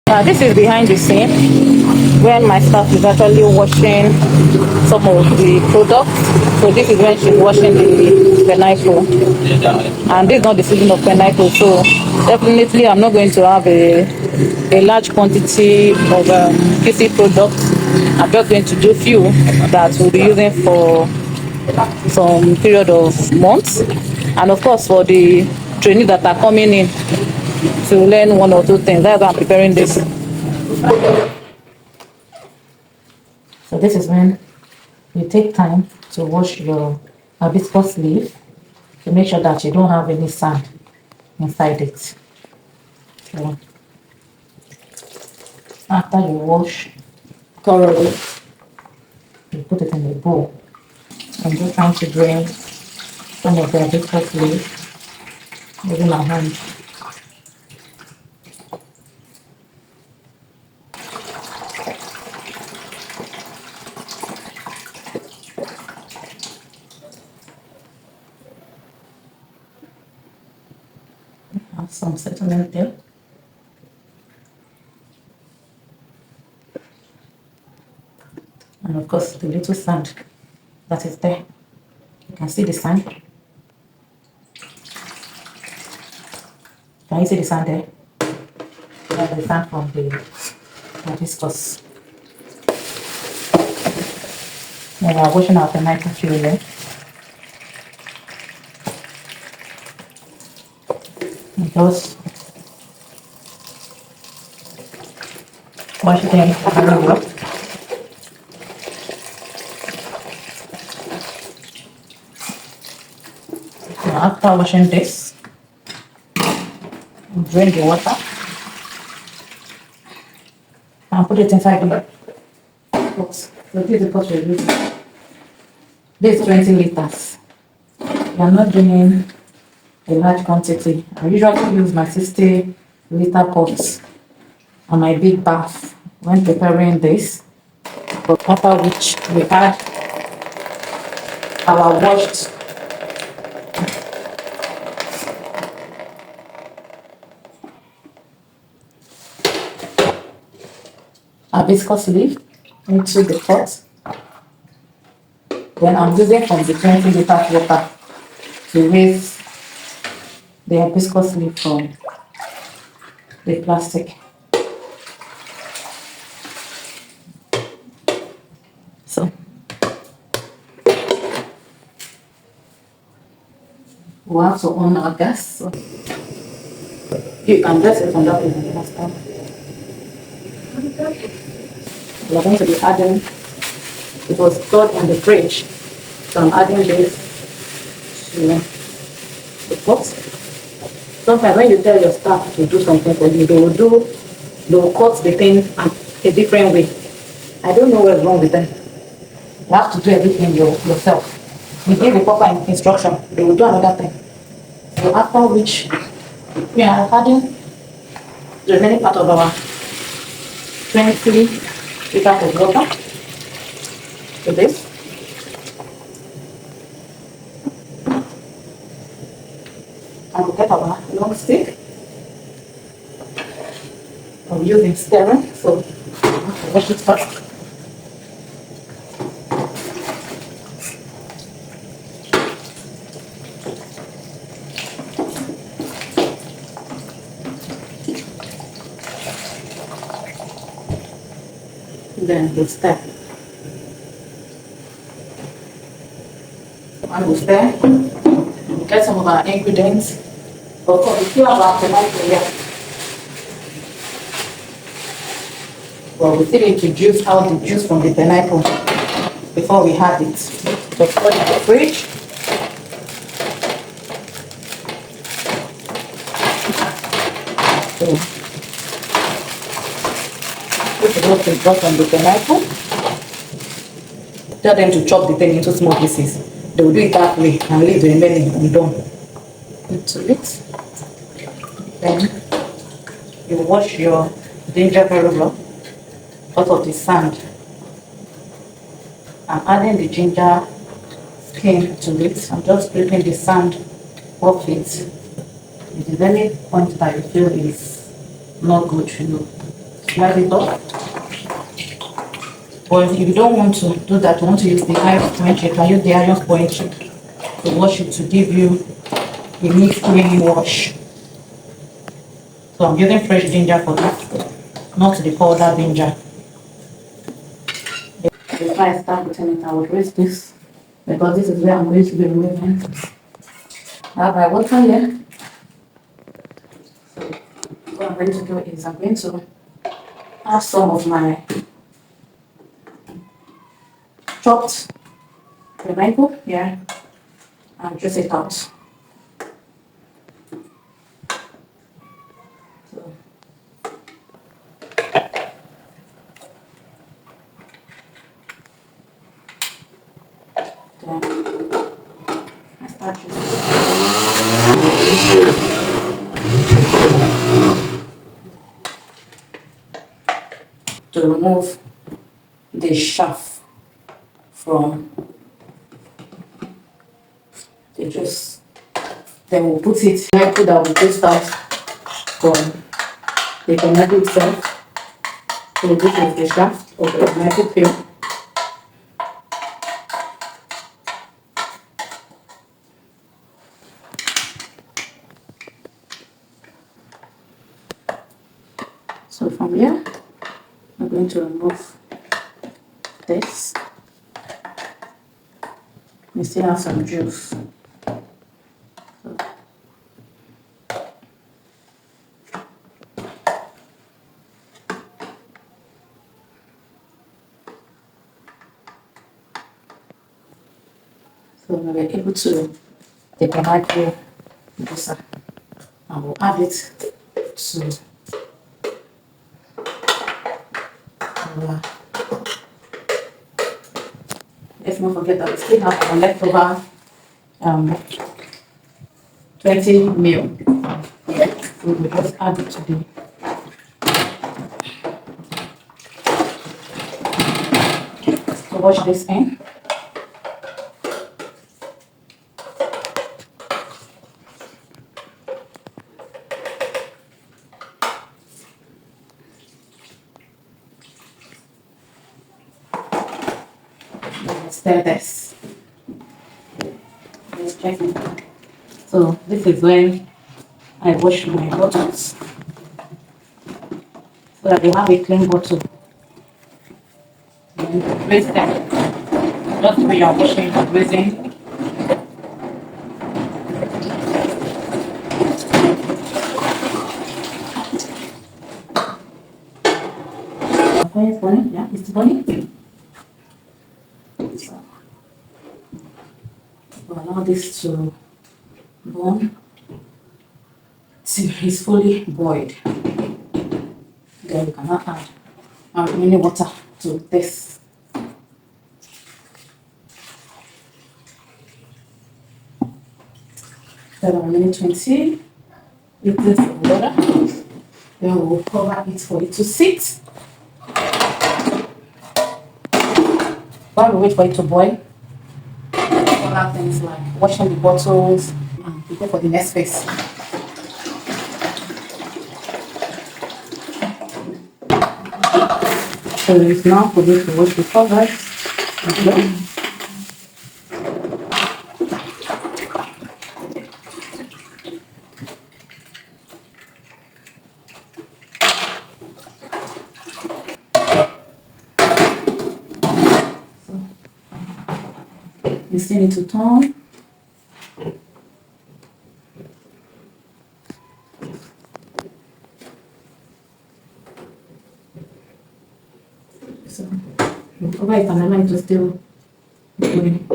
This is behind the scene when my staff is actually washing some of the products. So this is when she's washing the pineapple, and this is not the season of pineapple, so definitely I'm not going to have a large quantity of Kisip products. I'm just going to do few that we'll be using for some period of months, and of course for the trainees that are coming in to learn one or two things. That's why I'm preparing this. So this is when you take time to wash your hibiscus leaf to make sure that you don't have any sand inside it. So after you wash thoroughly, you put it in a bowl. I'm just trying to drain some of the hibiscus leaf using my hand. Have some settlement there. And of course the little sand that is there. You can see the sand. Can you see the sand there? That's the sand from the hibiscus. Now we are washing out the nitrogen fuel. Just wash them very well. Now after washing this, drain the water and put it inside the pot. So this is the pot we're using. This is 20 liters. We are not doing a large quantity. I usually use my 60-liter pots on my big bath when preparing this, but after which we add our washed hibiscus leaf into the pot. Then I'm using from the 20 liters water to raise the hibiscus leaf from the plastic. So we have to on our gas. So you can just it from that way. We are going to be adding, it was stored in the fridge, so I'm adding this to the pot. Sometimes when you tell your staff to do something for you, they will cut the thing a different way. I don't know what's wrong with them. You have to do everything yourself. You give the proper instruction, they will do another thing. So after which, we are adding the remaining part of our 20 liters of water to this. And we'll get our long stick. I'm using stirring, so I'll wash it first. Then we'll stir. And we'll stir. We'll get some of our ingredients. Of course, we still have our tomato here. Well, we still need to juice out the juice from the pineapple before we add it. So put it in the fridge. So put the whole thing from the pineapple. Tell them to chop the thing into small pieces. They will do it that way and leave the remaining undone. Into it. Then you wash your ginger very well out of the sand. I'm adding the ginger skin to it. I'm just scraping the sand off it. If there's any point that you feel is not good, Slide it up. But if you don't want to do that, you want to use the iron sponge, you can use the iron sponge to wash it to give you a neat clean wash. So I'm using fresh ginger for this, not the powder ginger. Before I start putting it, I would raise this because this is where I'm going to be removing. I have my water here. So what I'm going to do is I'm going to add some of my chopped tomato here and juice it out. So then I start to remove the chaff from the juice. Then we'll put it in the that we just out from the tomato itself. So this is the shaft of the tomato peel. So from here, I'm going to remove this. We still have some juice. So we're able to take a micro juicer and we'll add it to our. Let's not forget that we still have our leftover 20 ml. Yeah. So we just add it to the wash this in. Stir this. Let's check it. So this is when I wash my bottles so that they have a clean bottle. And rinse them. Just when you are washing and rinsing. Okay, it's burning. Yeah, it's burning. So we'll allow this to burn till it's fully boiled. Then we cannot add any water to this. Then a minute 20 liters of water. Then we'll cover it for it to sit. While we wait for it to boil, other things like washing the bottles and prepare for the next phase. So it's now for this to wash the covers. You still need to turn. So, cover it and allow it to still going.